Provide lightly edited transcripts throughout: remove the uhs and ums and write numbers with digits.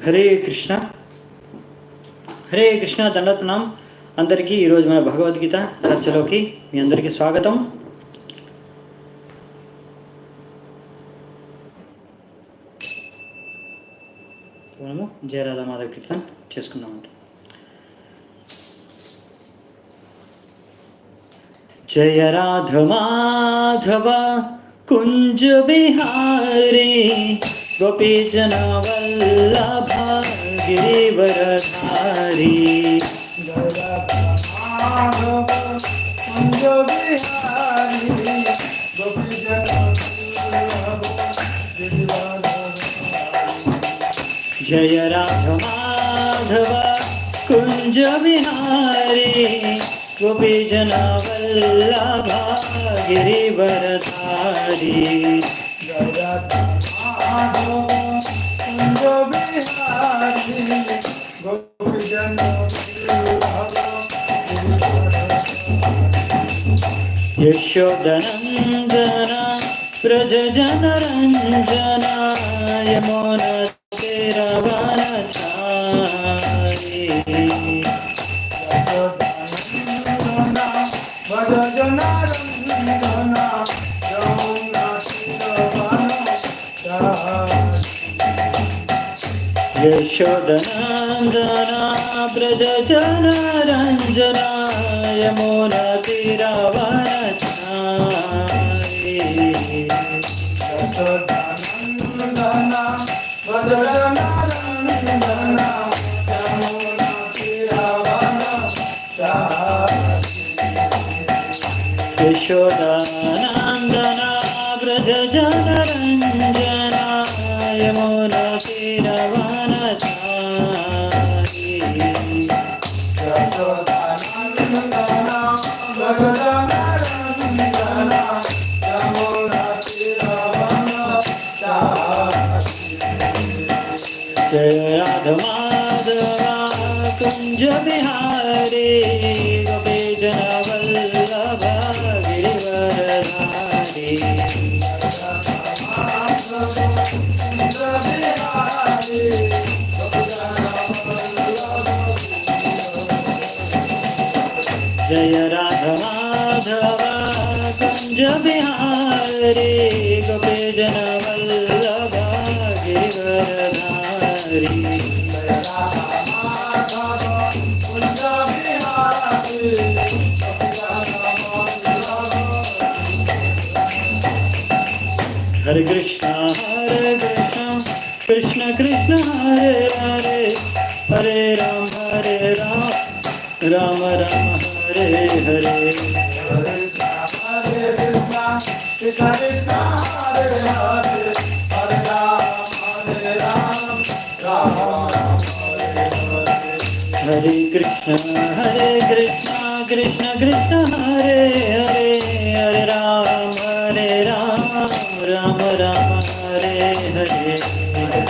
హరే కృష్ణ హరే కృష్ణ దండత్నాం అందరికీ ఈరోజు మన భగవద్గీత చర్చలోకి మీ అందరికీ స్వాగతం. మనము జయ రాధా మాధవ కీర్తన చేసుకుందామంట. జయ రాధ మాధవ కుంజ బిహారీ गोपी जना वल्लभ गिरिवरधारी जय राधा माधव कुंज बिहारी गोपी जना वल्लभ गिरिवरधारी यशोदनंदन व्रज जन रंजन यमुन तीरवनचारी यशोदनंदना ब्रज जन रंजना यमुना तीरवनचारी यशोदनंदना ब्रज जन रंजना यमुना तीरवनचारी यशोदनंदना ब्रज जन रंजना यमुना जय राधा माधव कुंज बिहारी गोपी जना वल्लभ गिरिवरधारी जय राधा माधव कुंज बिहारी गोपी जना वल्लभ गिरिवरधारी हरे कृष्ण कृष्ण कृष्ण हरे हरे हरे राम राम राम हरे हरे हरे कृष्ण कृष्ण कृष्ण हरे हरे हरे राम राम राम हरे हरे हरे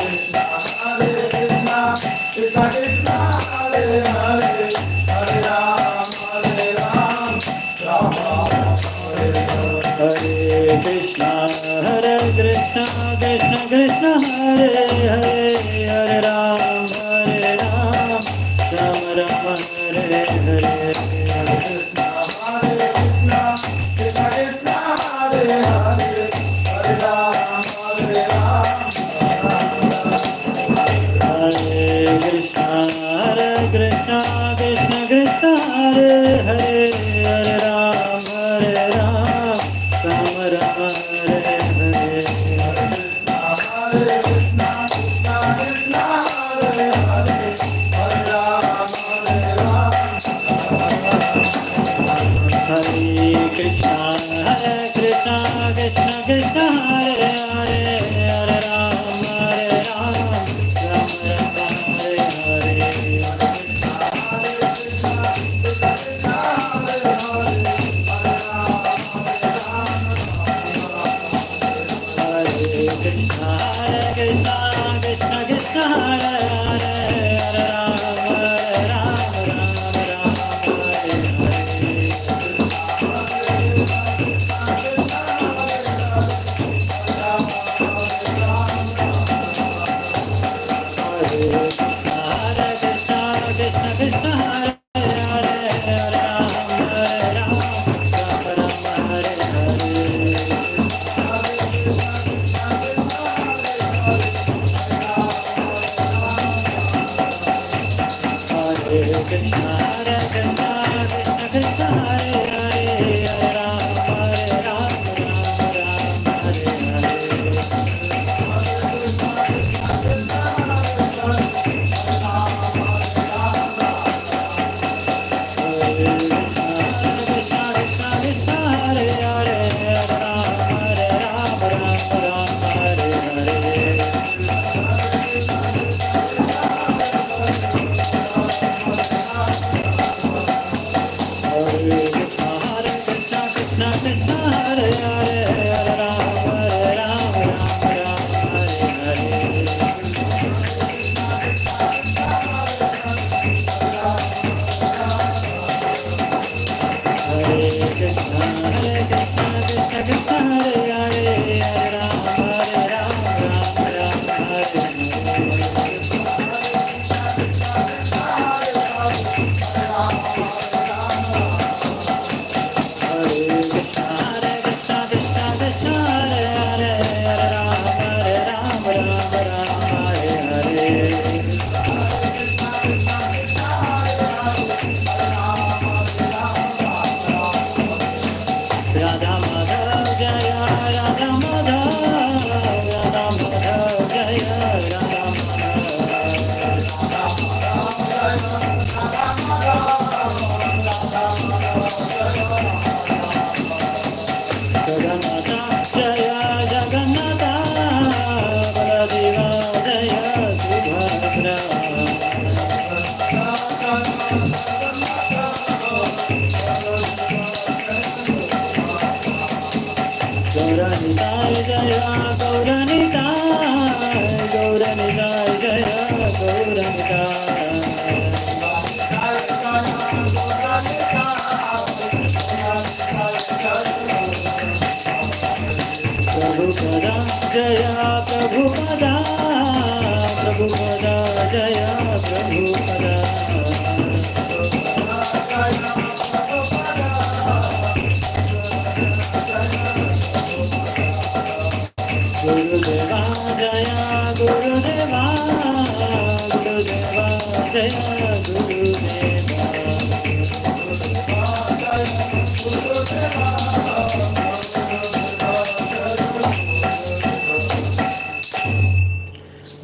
कृष्ण कृष्ण कृष्ण हरे हरे हरे राम राम राम हरे हरे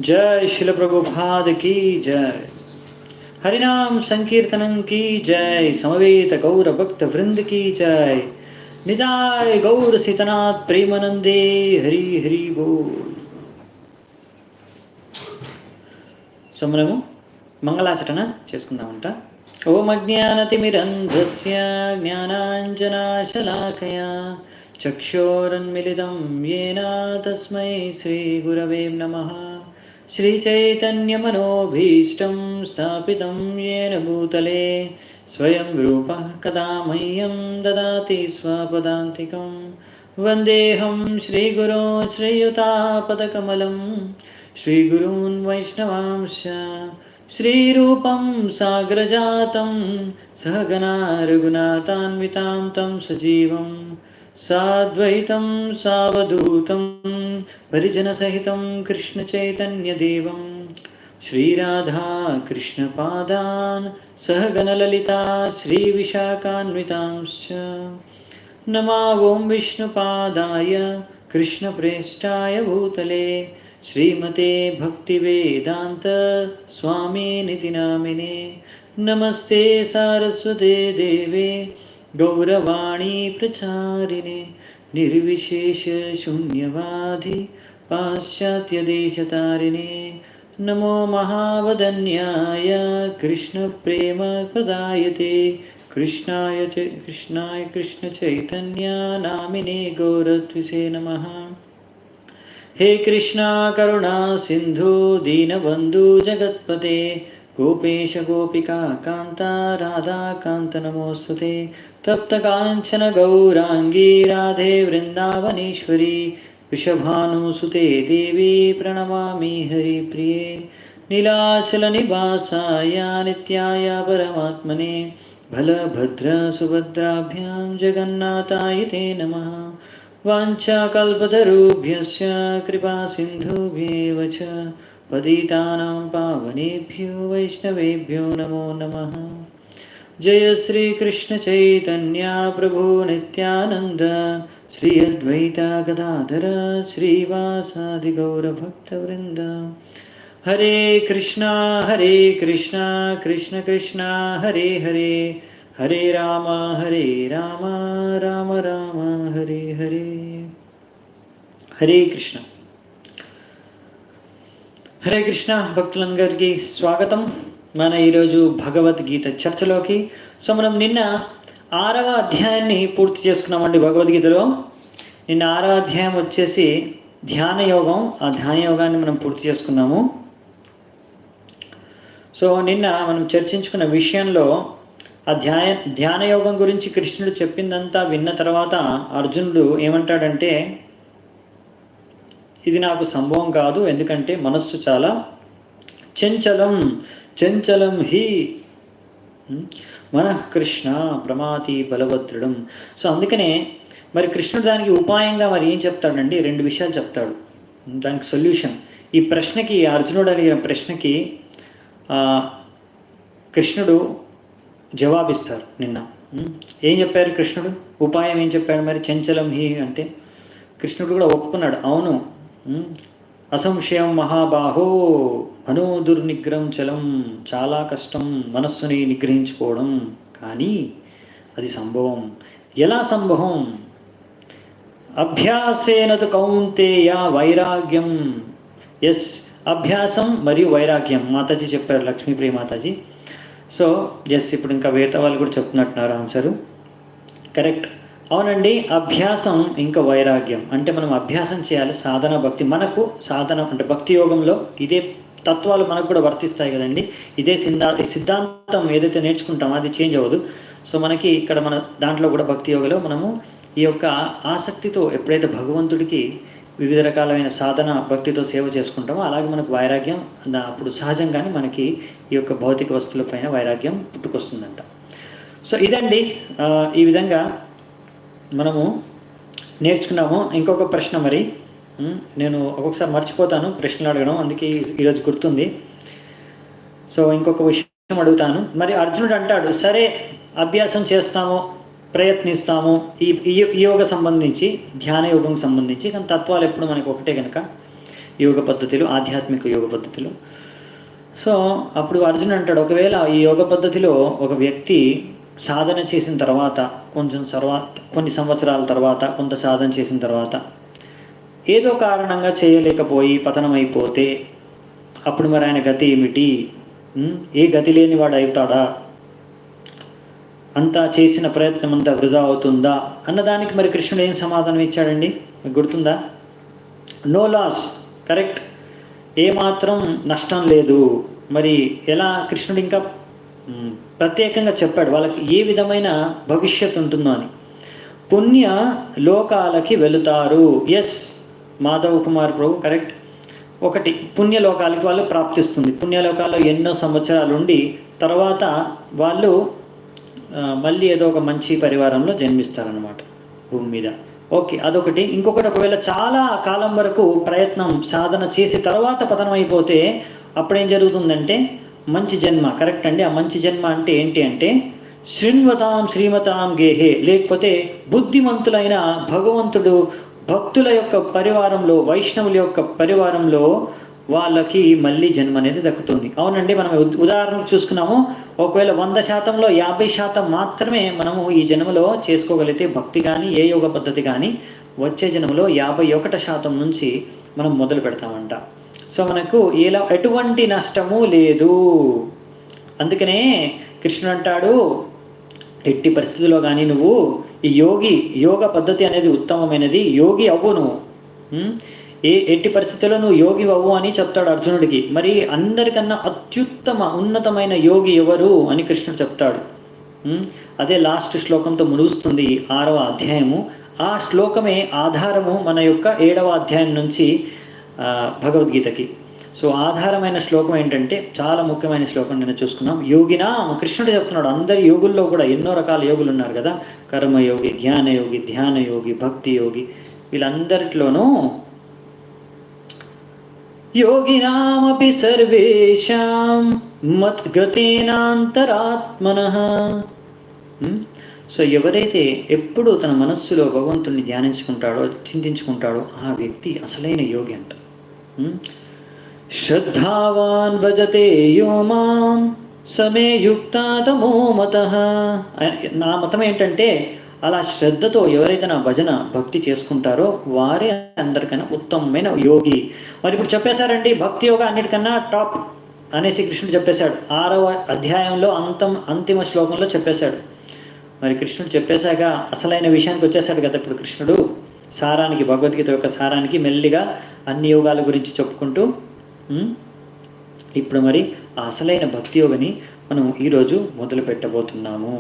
जय शिल प्रभुपाद की जय। हरिनाम संकीर्तनं की जय। समवेत गौर भक्त वृंद की जय। निजाय गौर सीतनाथ प्रेमानंदे हरि हरि बोल। समरము మంగళాచరణ చేసుకుందామంట। ఓం అజ్ఞానతిమిరంధస్య జ్ఞానాంజనాశలాకయా చక్షోరన్మిళితం येन తస్మై శ్రీగురవే నమః। श्रीचैतन्यमनोभीष्टं स्थापितं येन भूतले स्वयं रूपः कदा मह्यं ददाति स्वपदान्तिकं। वन्देऽहं श्रीगुरो श्रीयुतापदकमलं श्रीगुरून् वैष्णवांश्च श्रीरूपं साग्रजातं सहगना रघुनाथान्वितां तं सजीवं साद्वैतं सावधूतं परिजनसहितं कृष्णचैतन्यदेवं श्रीराधा कृष्णपादान् सहगणललिता श्रीविशाखान्वितांश्च। नमो ॐ विष्णुपादाय कृष्णप्रेष्ठाय भूतले श्रीमते भक्तिवेदान्त स्वामिनिति नामिने। नमस्ते सारस्वते देवे गौरवाणी प्रचारिणे निर्विशेष शून्यवादी पाश्चात्यदेशतारिणे। नमो महावदन्याय कृष्णप्रेमप्रदायते कृष्णाय कृष्णचैतन्य नामिने गौरत्विषे नमः। हे कृष्णा करुणा सिंधु दीनबंधु जगत्पते गोपेश गोपिका कांता राधा कांत नमोस्तुते। तप्त कांचन गौरांगी राधे वृंदावनेश्वरी वृषभानुसुते देवी प्रणमामि हरिप्रिये। नीलाचलनिवासाय नित्याय परमात्मने बलभद्रसुभद्राभ्यां जगन्नाथाय ते नमः। वाञ्छाकल्पतरुभ्यश्च कृपासिन्धुभ्येव च पतितानां पावनेभ्यो वैष्णवेभ्यो नमो नमः। जय श्री कृष्ण चैतन्य प्रभु नित्यानंद, श्री अद्वैता गदाधर श्रीवासादि गौरभक्तवृंद। हरे कृष्णा कृष्ण कृष्णा हरे हरे, हरे राम राम राम हरे हरे। हरे कृष्ण భక్తులందరికీ స్వాగతం మన ఈరోజు భగవద్గీత చర్చలోకి. సో మనం నిన్న 6వ అధ్యాయాన్ని పూర్తి చేసుకున్నామండి. భగవద్గీతలో నిన్న 6వ అధ్యాయం వచ్చేసి ధ్యాన యోగం. ఆ ధ్యాన యోగాన్ని మనం పూర్తి చేసుకున్నాము. సో నిన్న మనం చర్చించుకున్న విషయంలో ఆ ధ్యాన యోగం గురించి కృష్ణుడు చెప్పిందంతా విన్న తర్వాత అర్జునుడు ఏమంటాడంటే, ఇది నాకు సంభవం కాదు, ఎందుకంటే మనస్సు చాలా చంచలం హి మనః కృష్ణ ప్రమాతి బలభద్రుడం. సో అందుకనే మరి కృష్ణుడు దానికి ఉపాయంగా మరి ఏం చెప్తాడండి? 2 విషయాలు చెప్తాడు దానికి సొల్యూషన్. ఈ ప్రశ్నకి, అర్జునుడు అడిగిన ప్రశ్నకి కృష్ణుడు జవాబిస్తారు. నిన్న ఏం చెప్పారు కృష్ణుడు? ఉపాయం ఏం చెప్పాడు మరి? చంచలం హి అంటే కృష్ణుడు కూడా ఒప్పుకున్నాడు. అవును, అసంశయం మహాబాహో మనోదుర్నిగ్రహం చలం, చాలా కష్టం మనస్సుని నిగ్రహించుకోవడం, కానీ అది సంభవం. ఎలా సంభవం? అభ్యాసేనతు కౌంతేయ వైరాగ్యం. ఎస్, అభ్యాసం మరియు వైరాగ్యం మాతాజీ చెప్పారు, లక్ష్మీప్రియ మాతాజీ. సో ఎస్, ఇప్పుడు ఇంకా వేరే వాళ్ళు కూడా చెప్తున్నట్టున్నారు ఆన్సరు. కరెక్ట్, అవునండి. అభ్యాసం ఇంకా వైరాగ్యం అంటే మనం అభ్యాసం చేయాలి. సాధన భక్తి, మనకు సాధన అంటే భక్తి యోగంలో ఇదే తత్వాలు మనకు కూడా వర్తిస్తాయి కదండి. ఇదే సిద్ధాంతం ఏదైతే నేర్చుకుంటామో అది చేంజ్ అవ్వదు. సో మనకి ఇక్కడ మన దాంట్లో కూడా భక్తి యోగంలో మనము ఈ యొక్క ఆసక్తితో ఎప్పుడైతే భగవంతుడికి వివిధ రకాలైన సాధన భక్తితో సేవ చేసుకుంటామో అలాగే మనకు వైరాగ్యం అప్పుడు సహజంగానే మనకి ఈ యొక్క భౌతిక వస్తువులపైన వైరాగ్యం పుట్టుకొస్తుందంట. సో ఇదండి, ఈ విధంగా మనము నేర్చుకున్నాము. ఇంకొక ప్రశ్న, మరి నేను ఒక్కొక్కసారి మర్చిపోతాను ప్రశ్నలు అడగడం, అందుకే ఈరోజు గుర్తుంది. సో ఇంకొక విషయం అడుగుతాను. మరి అర్జునుడు అంటాడు, సరే అభ్యాసం చేస్తాము, ప్రయత్నిస్తాము ఈ యోగ సంబంధించి, ధ్యాన యోగం సంబంధించి, కానీ తత్వాలు ఎప్పుడు మనకి ఒకటే కనుక యోగ పద్ధతులు, ఆధ్యాత్మిక యోగ పద్ధతులు. సో అప్పుడు అర్జునుడు అంటాడు, ఒకవేళ ఈ యోగ పద్ధతిలో ఒక వ్యక్తి సాధన చేసిన తర్వాత కొన్ని సంవత్సరాల తర్వాత కొంత సాధన చేసిన తర్వాత ఏదో కారణంగా చేయలేకపోయి పతనమైపోతే అప్పుడు మరి ఆయన గతి ఏమిటి? ఏ గతి లేని వాడు అవుతాడా? అంతా చేసిన ప్రయత్నం అంతా వృధా అవుతుందా అన్నదానికి మరి కృష్ణుడు ఏం సమాధానం ఇచ్చాడండి? మీకు గుర్తుందా? No loss. కరెక్ట్, ఏమాత్రం నష్టం లేదు. మరి ఎలా? కృష్ణుడు ఇంకా ప్రత్యేకంగా చెప్పాడు వాళ్ళకి ఏ విధమైన భవిష్యత్తు ఉంటుందో అని. పుణ్య లోకాలకి వెళుతారు. ఎస్, మాధవ్ కుమార్ ప్రభు కరెక్ట్. ఒకటి, పుణ్యలోకాలకి వాళ్ళు ప్రాప్తిస్తుంది. పుణ్యలోకాల్లో ఎన్నో సంవత్సరాలు ఉండి తర్వాత వాళ్ళు మళ్ళీ ఏదో ఒక మంచి పరివారంలో జన్మిస్తారనమాట భూమి మీద. ఓకే, అదొకటి. ఇంకొకటి, ఒకవేళ చాలా కాలం వరకు ప్రయత్నం సాధన చేసి తర్వాత పతనం అయిపోతే అప్పుడేం జరుగుతుందంటే మంచి జన్మ. కరెక్ట్ అండి. ఆ మంచి జన్మ అంటే ఏంటి అంటే శృణ్వతాం శ్రీమతాం గేహే, లేకపోతే బుద్ధిమంతులైన భగవంతుడు భక్తుల యొక్క పరివారంలో, వైష్ణవుల యొక్క పరివారంలో వాళ్ళకి మళ్ళీ జన్మ అనేది దక్కుతుంది. అవునండి, మనం ఉదాహరణకు చూసుకున్నాము. ఒకవేళ 100%లో 50% మాత్రమే మనము ఈ జన్మలో చేసుకోగలిగితే భక్తి కానీ ఏ యోగ పద్ధతి కానీ, వచ్చే జన్మలో 51% నుంచి మనం మొదలు పెడతామంట. సో మనకు ఎటువంటి నష్టము లేదు. అందుకనే కృష్ణుడు అంటాడు, ఎట్టి పరిస్థితుల్లో కానీ నువ్వు ఈ యోగ పద్ధతి అనేది ఉత్తమమైనది, యోగి అవ్వు నువ్వు. ఎట్టి పరిస్థితుల్లో నువ్వు యోగి అవ్వు అని చెప్తాడు అర్జునుడికి. మరి అందరికన్నా ఉన్నతమైన యోగి ఎవరు అని కృష్ణుడు చెప్తాడు. అదే లాస్ట్ శ్లోకంతో ముగుస్తుంది 6వ అధ్యాయము. ఆ శ్లోకమే ఆధారము మన యొక్క 7వ అధ్యాయం నుంచి భగవద్గీతకి. సో ఆధారమైన శ్లోకం ఏంటంటే చాలా ముఖ్యమైన శ్లోకం నేను చూసుకున్నాం. యోగినా కృష్ణుడు చెప్తున్నాడు, అందరి యోగుల్లో కూడా ఎన్నో రకాల యోగులు ఉన్నారు కదా, కర్మయోగి, జ్ఞానయోగి, ధ్యాన యోగి, భక్తి యోగి, వీళ్ళందరిలోనూ యోగినామపి సర్వేషాం మద్గతేనాంతరాత్మనః. సో ఎవరైతే ఎప్పుడూ తన మనస్సులో భగవంతుడిని ధ్యానించుకుంటాడో, చింతించుకుంటాడో ఆ వ్యక్తి అసలైన యోగి అంట. శ్రద్ధావాన్ భజతే యో మాం సమే యుక్తా తమో మతః. నా మతం ఏంటంటే అలా శ్రద్ధతో ఎవరైతే నా భజన భక్తి చేసుకుంటారో వారే అందరికన్నా ఉత్తమమైన యోగి. మరి ఇప్పుడు చెప్పేశారండి భక్తి యోగ అన్నిటికన్నా టాప్ అనేసి కృష్ణుడు చెప్పేశాడు. 6వ అధ్యాయంలో అంతిమ శ్లోకంలో చెప్పేశాడు. మరి కృష్ణుడు చెప్పేశాక అసలైన విషయానికి వచ్చేసాడు కదా ఇప్పుడు కృష్ణుడు. సారానికి, భగవద్గీత యొక్క సారానికి మెల్లిగా అన్ని యోగాల గురించి చెప్పుకుంటూ ఇప్పుడు మరి ఆ అసలైన భక్తి యోగని మనం ఈరోజు మొదలు పెట్టబోతున్నాము.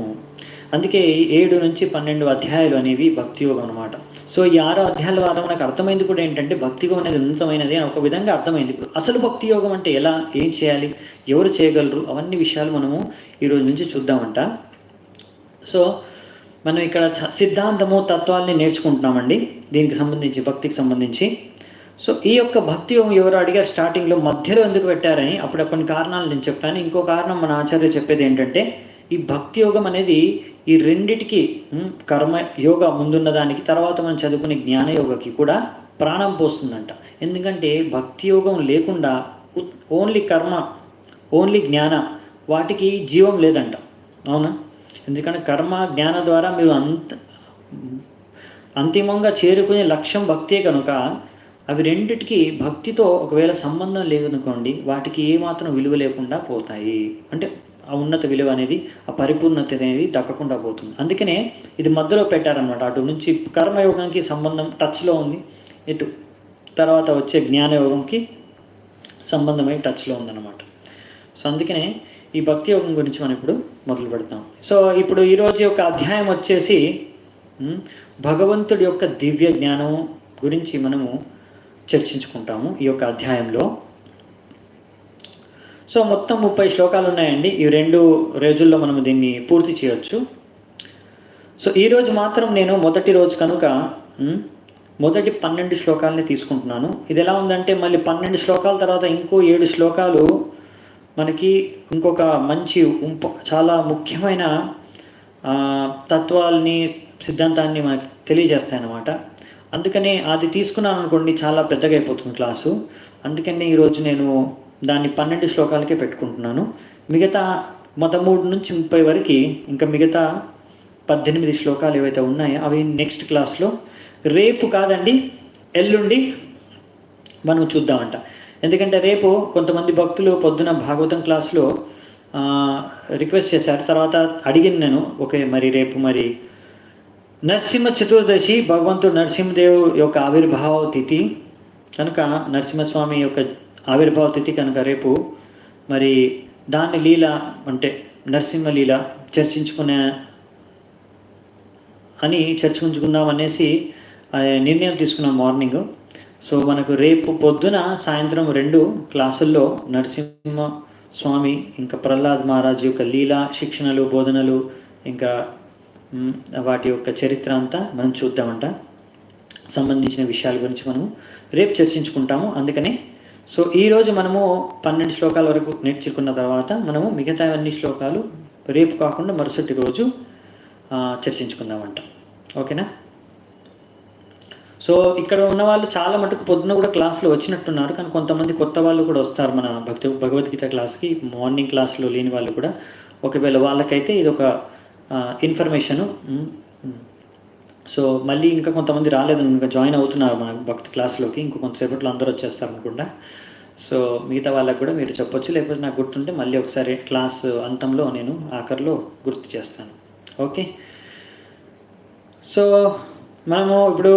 అందుకే 7 నుంచి 12 అధ్యాయాలు అనేవి భక్తి యోగం అనమాట. సో ఈ 6 అధ్యాయాల ద్వారా మనకు అర్థమైంది కూడా ఏంటంటే భక్తి యోగం అనేది ఉన్నతమైనది అని ఒక విధంగా అర్థమైంది. ఇప్పుడు అసలు భక్తి యోగం అంటే ఎలా, ఏం చేయాలి, ఎవరు చేయగలరు, అవన్నీ విషయాలు మనము ఈరోజు నుంచి చూద్దామంట. సో మనం ఇక్కడ సిద్ధాంతము, తత్వాల్ని నేర్చుకుంటున్నామండి దీనికి సంబంధించి, భక్తికి సంబంధించి. సో ఈ యొక్క భక్తి యోగం ఎవరు అడిగారు స్టార్టింగ్లో, మధ్యలో ఎందుకు పెట్టారని అప్పుడు కొన్ని కారణాలు నేను చెప్పాను. ఇంకో కారణం మన ఆచార్య చెప్పేది ఏంటంటే ఈ భక్తి యోగం అనేది ఈ రెండిటికి, కర్మ యోగ ముందున్న దానికి, తర్వాత మనం చదువుకునే జ్ఞానయోగకి కూడా ప్రాణం పోస్తుందంట. ఎందుకంటే భక్తి యోగం లేకుండా ఓన్లీ కర్మ, ఓన్లీ జ్ఞాన, వాటికి జీవం లేదంట. అవునా? ఎందుకంటే కర్మ జ్ఞాన ద్వారా మీరు అంతిమంగా చేరుకునే లక్ష్యం భక్తే కనుక అవి రెండిటికి భక్తితో ఒకవేళ సంబంధం లేదనుకోండి, వాటికి ఏమాత్రం విలువ లేకుండా పోతాయి. అంటే ఆ ఉన్నత విలువ అనేది, ఆ పరిపూర్ణత అనేది దక్కకుండా పోతుంది. అందుకనే ఇది మధ్యలో పెట్టారనమాట. అటు నుంచి కర్మయోగానికి సంబంధం టచ్లో ఉంది, ఇటు తర్వాత వచ్చే జ్ఞానయోగంకి సంబంధమై టచ్లో ఉందన్నమాట. సో అందుకనే ఈ భక్తి యోగం గురించి మనం ఇప్పుడు మొదలు పెడతాం. సో ఇప్పుడు ఈరోజు యొక్క అధ్యాయం వచ్చేసి భగవంతుడి యొక్క దివ్య జ్ఞానం గురించి మనము చర్చించుకుంటాము ఈ యొక్క అధ్యాయంలో. సో మొత్తం 30 శ్లోకాలు ఉన్నాయండి. ఈ 2 రోజుల్లో మనము దీన్ని పూర్తి చేయొచ్చు. సో ఈరోజు మాత్రం నేను మొదటి రోజు కనుక మొదటి 12 శ్లోకాలని తీసుకుంటున్నాను. ఇది ఎలా ఉందంటే మళ్ళీ 12 శ్లోకాల తర్వాత ఇంకో 7 శ్లోకాలు మనకి ఇంకొక మంచి చాలా ముఖ్యమైన తత్వాల్ని, సిద్ధాంతాన్ని మనకి తెలియజేస్తాయన్నమాట. అందుకనే అది తీసుకున్నాను అనుకోండి చాలా పెద్దగా అయిపోతుంది క్లాసు. అందుకని ఈరోజు నేను దాన్ని 12 శ్లోకాలకే పెట్టుకుంటున్నాను. మిగతా 3 నుంచి 30 వరకు ఇంకా మిగతా 18 శ్లోకాలు ఏవైతే ఉన్నాయో అవి నెక్స్ట్ క్లాస్లో, రేపు కాదండి ఎల్లుండి మనం చూద్దామంట. ఎందుకంటే రేపు కొంతమంది భక్తులు పొద్దున భాగవతం క్లాస్లో రిక్వెస్ట్ చేశారు. తర్వాత అడిగింది నేను, ఓకే మరి రేపు మరి నరసింహ చతుర్దశి, భగవంతుడు నరసింహదేవ్ యొక్క ఆవిర్భావ తిథి కనుక, నరసింహస్వామి యొక్క ఆవిర్భావ తిథి కనుక రేపు మరి దాన్ని లీల అంటే నరసింహ లీల చర్చించుకుందాం అనేసి నిర్ణయం తీసుకున్నాం మార్నింగ్. సో మనకు రేపు పొద్దున సాయంత్రం 2 క్లాసుల్లో నరసింహ స్వామి ఇంకా ప్రహ్లాద్ మహారాజ్ యొక్క లీల, శిక్షణలు, బోధనలు, ఇంకా వాటి యొక్క చరిత్ర అంతా మనం చూద్దామంట. సంబంధించిన విషయాల గురించి మనము రేపు చర్చించుకుంటాము. అందుకనే సో ఈరోజు మనము 12 శ్లోకాల వరకు నేర్చుకున్న తర్వాత మనము మిగతా అన్ని శ్లోకాలు రేపు కాకుండా మరుసటి రోజు చర్చించుకుందామంట. ఓకేనా? సో ఇక్కడ ఉన్న వాళ్ళు చాలా మటుకు పొద్దున కూడా క్లాసులో వచ్చినట్టున్నారు, కానీ కొంతమంది కొత్త వాళ్ళు కూడా వస్తారు మన భగవద్గీత క్లాస్కి. మార్నింగ్ క్లాస్లో లేని వాళ్ళు కూడా, ఒకవేళ వాళ్ళకైతే ఇది ఒక ఇన్ఫర్మేషను. సో మళ్ళీ ఇంకా కొంతమంది రాలేదు, ఇంకా జాయిన్ అవుతున్నారు మన భక్తి క్లాస్లోకి. ఇంకో కొంతసేపట్లో అందరూ వచ్చేస్తారు అనుకుంటా. సో మిగతా వాళ్ళకి కూడా మీరు చెప్పొచ్చు, లేకపోతే నాకు గుర్తుంటే మళ్ళీ ఒకసారి క్లాస్ అంతంలో నేను ఆఖరిలో గుర్తు చేస్తాను. ఓకే? సో మనము ఇప్పుడు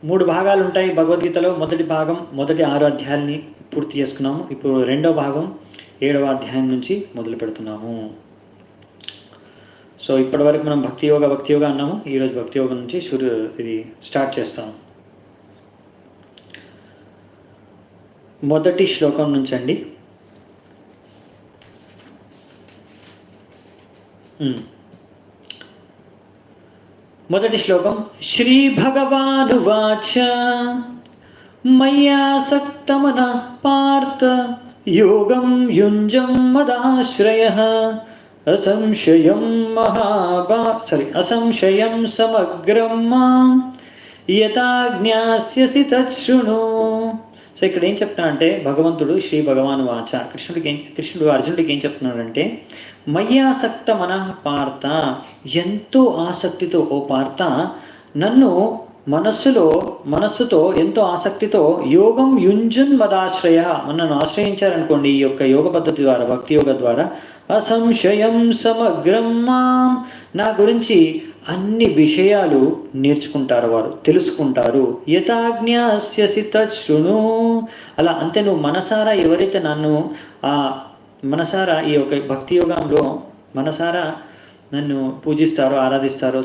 3 భాగాలు ఉంటాయి భగవద్గీతలో. మొదటి భాగం మొదటి 6 అధ్యాయాలని పూర్తి చేసుకున్నాము. ఇప్పుడు 2వ భాగం 7వ అధ్యాయం నుంచి మొదలు పెడుతున్నాము. సో ఇప్పటివరకు మనం భక్తి యోగ అన్నాము. ఈరోజు భక్తి యోగం నుంచి ఇది స్టార్ట్ చేస్తాము. మొదటి శ్లోకం నుంచండి. మొదటి శ్లోకం. శ్రీ భగవానువాచ మయ్యాసక్తమనః పార్థ యోగం యుంజం మదాశ్రయః అసంశయం సమగ్రం మాం యథా జ్ఞాస్యసి తచ్ఛృణు. సో ఇక్కడ ఏం చెప్తున్నాడంటే భగవంతుడు శ్రీ భగవాను వాచ కృష్ణుడు అర్జునుడికి ఏం చెప్తున్నాడంటే, మయ్యాసక్త మనః పార్థ, ఎంతో ఆసక్తితో ఓ పార్థ నన్ను మనస్సుతో ఎంతో ఆసక్తితో యోగం యుంజన్ మదాశ్రయ, నన్ను ఆశ్రయించారనుకోండి ఈ యొక్క యోగ పద్ధతి ద్వారా, భక్తి యోగ ద్వారా, అసంశయం సమగ్రం మాం, నా గురించి అన్ని విషయాలు నేర్చుకుంటారు, వారు తెలుసుకుంటారు. యథాజ్ఞాస్యసి తచ్ఛృణు, అలా అంతే నువ్వు మనసారా ఎవరైతే నన్ను మనసారా ఈ యొక్క భక్తి యోగంలో మనసారా నన్ను పూజిస్తారో, ఆరాధిస్తారో,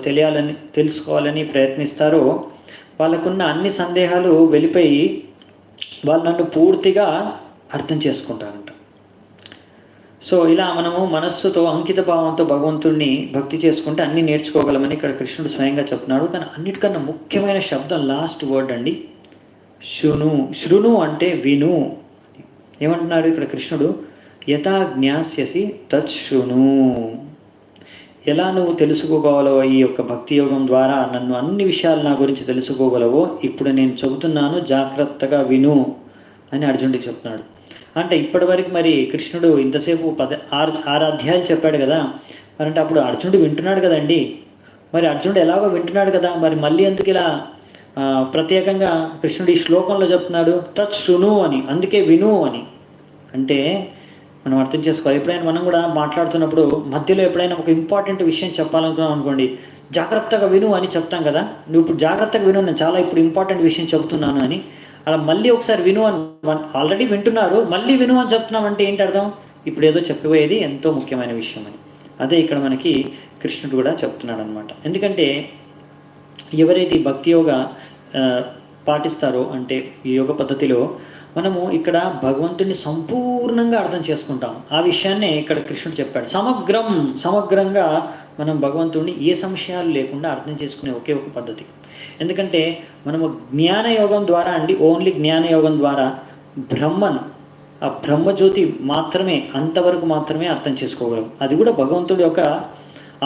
తెలుసుకోవాలని ప్రయత్నిస్తారో వాళ్ళకున్న అన్ని సందేహాలు వెళ్ళిపోయి వాళ్ళు నన్ను పూర్తిగా అర్థం చేసుకుంటారంట. సో ఇలా మనము మనస్సుతో అంకిత భావంతో భగవంతుడిని భక్తి చేసుకుంటే అన్నీ నేర్చుకోగలమని ఇక్కడ కృష్ణుడు స్వయంగా చెప్తున్నాడు. కానీ అన్నిటికన్నా ముఖ్యమైన శబ్దం లాస్ట్ వర్డ్ అండి, శృణు. శృణు అంటే విను. ఏమంటున్నాడు ఇక్కడ కృష్ణుడు? యథా జ్ఞాస్యసి తచ్ఛృణు. ఎలా నువ్వు తెలుసుకోగలవో ఈ యొక్క భక్తి యోగం ద్వారా నన్ను అన్ని విషయాలు నా గురించి తెలుసుకోగలవో ఇప్పుడు నేను చెబుతున్నాను, జాగ్రత్తగా విను అని అర్జునుడికి చెప్తున్నాడు. అంటే ఇప్పటివరకు మరి కృష్ణుడు ఇంతసేపు 6 అధ్యాయాలు చెప్పాడు కదా, మరి అంటే అప్పుడు అర్జునుడు వింటున్నాడు కదండి. మరి అర్జునుడు ఎలాగో వింటున్నాడు కదా, మరి మళ్ళీ ఎందుకు ఇలా ప్రత్యేకంగా కృష్ణుడు ఈ శ్లోకంలో చెప్తున్నాడు తచ్ఛృణు అని, అందుకే విను అని. అంటే మనం అర్థం చేసుకోవాలి. ఎప్పుడైనా మనం కూడా మాట్లాడుతున్నప్పుడు మధ్యలో ఎప్పుడైనా ఒక ఇంపార్టెంట్ విషయం చెప్పాలనుకున్నాం అనుకోండి, జాగ్రత్తగా విను అని చెప్తాం కదా. నువ్వు ఇప్పుడు జాగ్రత్తగా విను, నేను చాలా ఇప్పుడు ఇంపార్టెంట్ విషయం చెబుతున్నాను అని. అలా మళ్ళీ ఒకసారి విను అని, ఆల్రెడీ వింటున్నారు, మళ్ళీ విను అని చెప్తున్నామంటే ఏంటి అర్థం? ఇప్పుడు ఏదో చెప్పబోయేది ఎంతో ముఖ్యమైన విషయం అని. అదే ఇక్కడ మనకి కృష్ణుడు కూడా చెప్తున్నాడు అనమాట. ఎందుకంటే ఎవరైతే భక్తి యోగ పాటిస్తారో, అంటే ఈ యోగ పద్ధతిలో మనము ఇక్కడ భగవంతుడిని సంపూర్ణంగా అర్థం చేసుకుంటాం. ఆ విషయాన్నే ఇక్కడ కృష్ణుడు చెప్పాడు. సమగ్రంగా మనం భగవంతుడిని ఏ సంశయాలు లేకుండా అర్థం చేసుకునే ఒకే ఒక పద్ధతి. ఎందుకంటే మనము జ్ఞానయోగం ద్వారా ఓన్లీ జ్ఞానయోగం ద్వారా ఆ బ్రహ్మజ్యోతి మాత్రమే, అంతవరకు మాత్రమే అర్థం చేసుకోగలం. అది కూడా భగవంతుడి యొక్క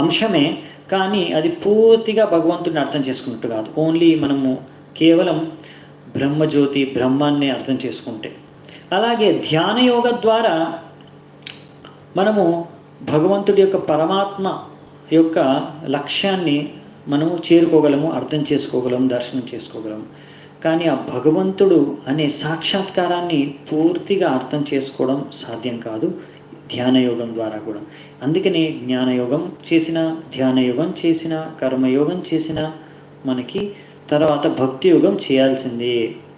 అంశమే, కానీ అది పూర్తిగా భగవంతుడిని అర్థం చేసుకున్నట్టు కాదు. ఓన్లీ మనము కేవలం బ్రహ్మజ్యోతి బ్రహ్మాన్ని అర్థం చేసుకుంటే. అలాగే ధ్యానయోగ ద్వారా మనము భగవంతుడి యొక్క పరమాత్మ యొక్క లక్ష్యాన్ని మనము చేరుకోగలము, అర్థం చేసుకోగలము, దర్శనం చేసుకోగలము. కానీ ఆ భగవంతుడు అనే సాక్షాత్కారాన్ని పూర్తిగా అర్థం చేసుకోవడం సాధ్యం కాదు ధ్యానయోగం ద్వారా కూడా. అందుకనే జ్ఞానయోగం చేసిన, ధ్యానయోగం చేసిన, కర్మయోగం చేసిన మనకి తర్వాత భక్తి యోగం చేయాల్సిందే.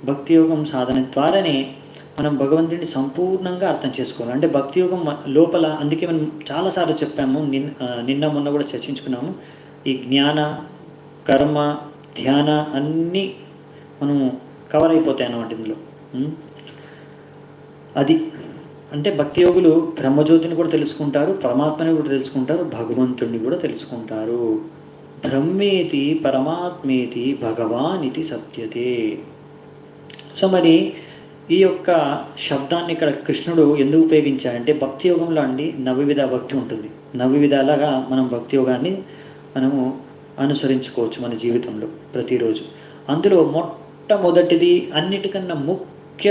భక్తి యోగం సాధన ద్వారానే మనం భగవంతుడిని సంపూర్ణంగా అర్థం చేసుకోవాలి. అంటే భక్తి యోగం లోపల, అందుకే మనం చాలాసార్లు చెప్పాము, నిన్న మొన్న కూడా చర్చించుకున్నాము, ఈ జ్ఞాన, కర్మ, ధ్యాన అన్నీ మనము కవర్ అయిపోతాయి అన్నమాట ఇందులో. అది అంటే భక్తి యోగులు బ్రహ్మజ్యోతిని కూడా తెలుసుకుంటారు, పరమాత్మని కూడా తెలుసుకుంటారు, భగవంతుడిని కూడా తెలుసుకుంటారు. బ్రహ్మేతి పరమాత్మేతి భగవాన్ ఇది సత్యతే. సో మరి ఈ యొక్క శబ్దాన్ని ఇక్కడ కృష్ణుడు ఎందుకు ఉపయోగించాడంటే, భక్తి యోగంలో నవవిధ భక్తి ఉంటుంది. నవవిధాలుగా మనం భక్తి యోగాన్ని మనము అనుసరించుకోవచ్చు మన జీవితంలో ప్రతిరోజు. అందులో మొట్టమొదటిది, అన్నిటికన్నా